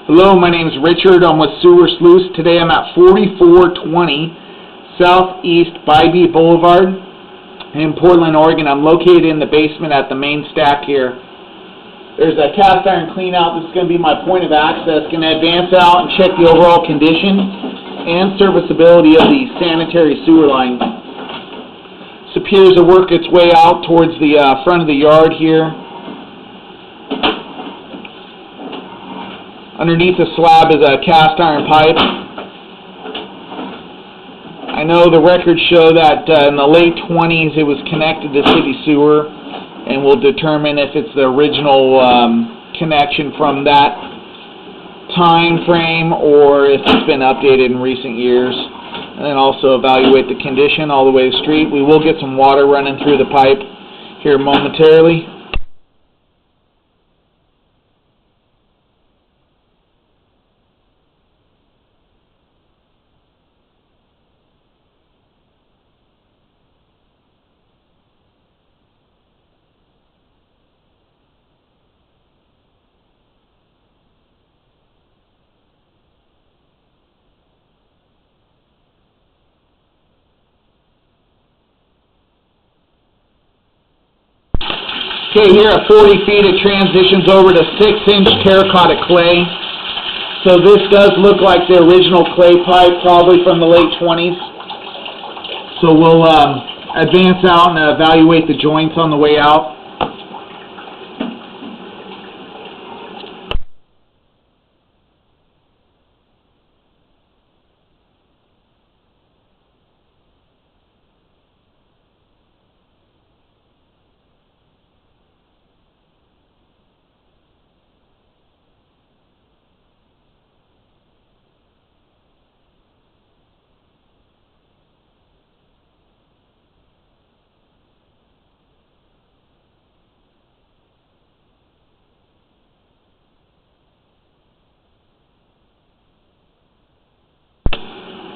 Hello, my name is Richard. I'm with Sewer Sluice. Today I'm at 4420 Southeast Bybee Boulevard in Portland, Oregon. I'm located in the basement at the main stack here. There's a cast iron clean out. This is going to be my point of access. Going to advance out and check the overall condition and serviceability of the sanitary sewer line. This appears to work its way out towards the front of the yard here. Underneath the slab is a cast iron pipe. I know the records show that in the late 20s it was connected to city sewer, and we'll determine if it's the original connection from that time frame or if it's been updated in recent years. And then also evaluate the condition all the way to the street. We will get some water running through the pipe here momentarily. Okay, here at 40 feet it transitions over to 6-inch terracotta clay. So this does look like the original clay pipe, probably from the late 20s. So we'll advance out and evaluate the joints on the way out.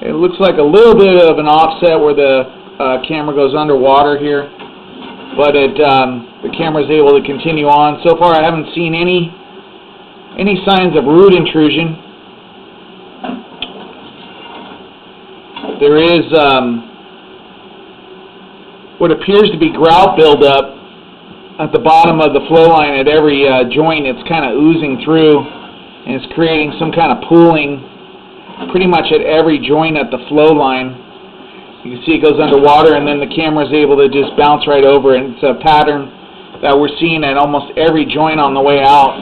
It looks like a little bit of an offset where the camera goes underwater here, but the camera is able to continue on. So far I haven't seen any signs of root intrusion. There is what appears to be grout buildup at the bottom of the flow line at every joint. It's kind of oozing through, and it's creating some kind of pooling pretty much at every joint at the flow line. You can see it goes underwater, and then the camera is able to just bounce right over it. It's a pattern that we're seeing at almost every joint on the way out.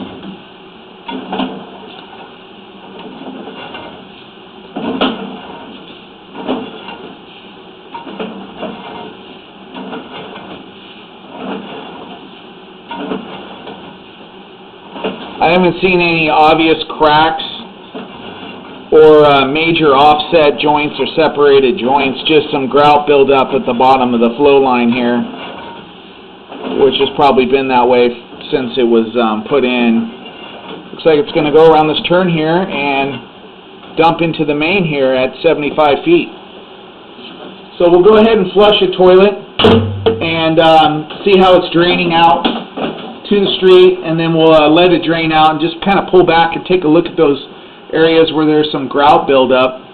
I haven't seen any obvious cracks or major offset joints or separated joints, just some grout buildup at the bottom of the flow line here, which has probably been that way since it was put in. Looks like it's going to go around this turn here and dump into the main here at 75 feet. So we'll go ahead and flush the toilet and see how it's draining out to the street, and then we'll let it drain out and just kind of pull back and take a look at those areas where there's some grout buildup.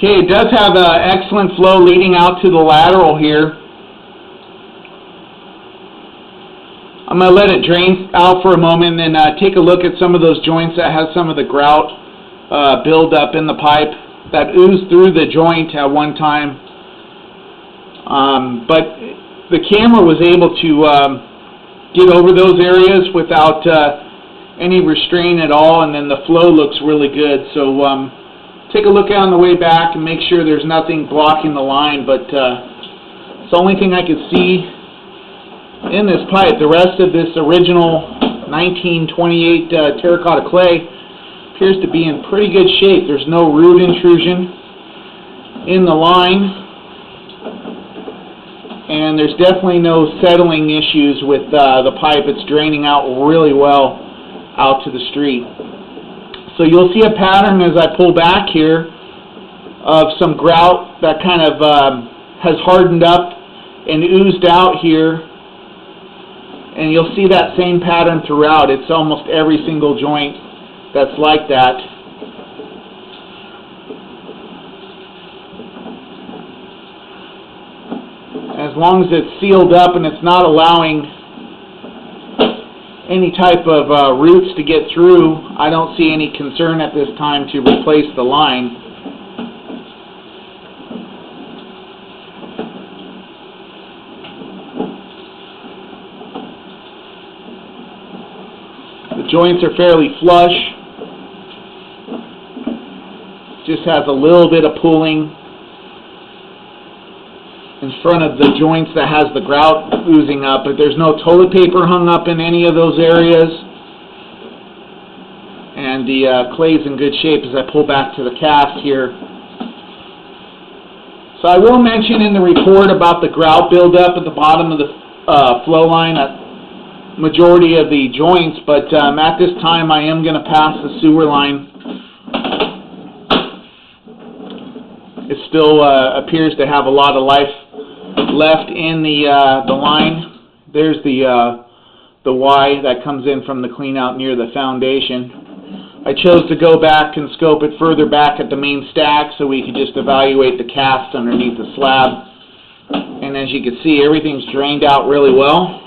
Okay, it does have excellent flow leading out to the lateral here. I'm going to let it drain out for a moment and then take a look at some of those joints that have some of the grout build up in the pipe that oozed through the joint at one time. But the camera was able to get over those areas without any restraint at all, and then the flow looks really good. So take a look on the way back and make sure there's nothing blocking the line, but it's the only thing I could see in this pipe. The rest of this original 1928 terracotta clay appears to be in pretty good shape. There's no root intrusion in the line, and there's definitely no settling issues with the pipe. It's draining out really well out to the street. So you'll see a pattern as I pull back here of some grout that kind of has hardened up and oozed out here, and you'll see that same pattern throughout. It's almost every single joint that's like that. As long as it's sealed up and it's not allowing any type of roots to get through, I don't see any concern at this time to replace the line. The joints are fairly flush. Just has a little bit of pulling in front of the joints that has the grout oozing up, but there's no toilet paper hung up in any of those areas, and the clay's in good shape as I pull back to the cast here. So I will mention in the report about the grout buildup at the bottom of the flow line at majority of the joints, but at this time I am going to pass the sewer line. It still appears to have a lot of life left in the line. There's the Y that comes in from the clean out near the foundation. I chose to go back and scope it further back at the main stack so we could just evaluate the cast underneath the slab. And as you can see, everything's drained out really well.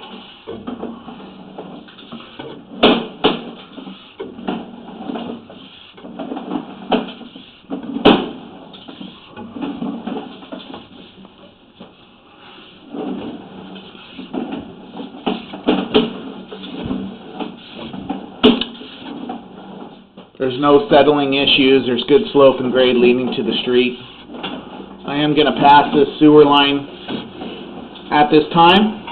There's no settling issues. There's good slope and grade leading to the street. I am going to pass this sewer line at this time.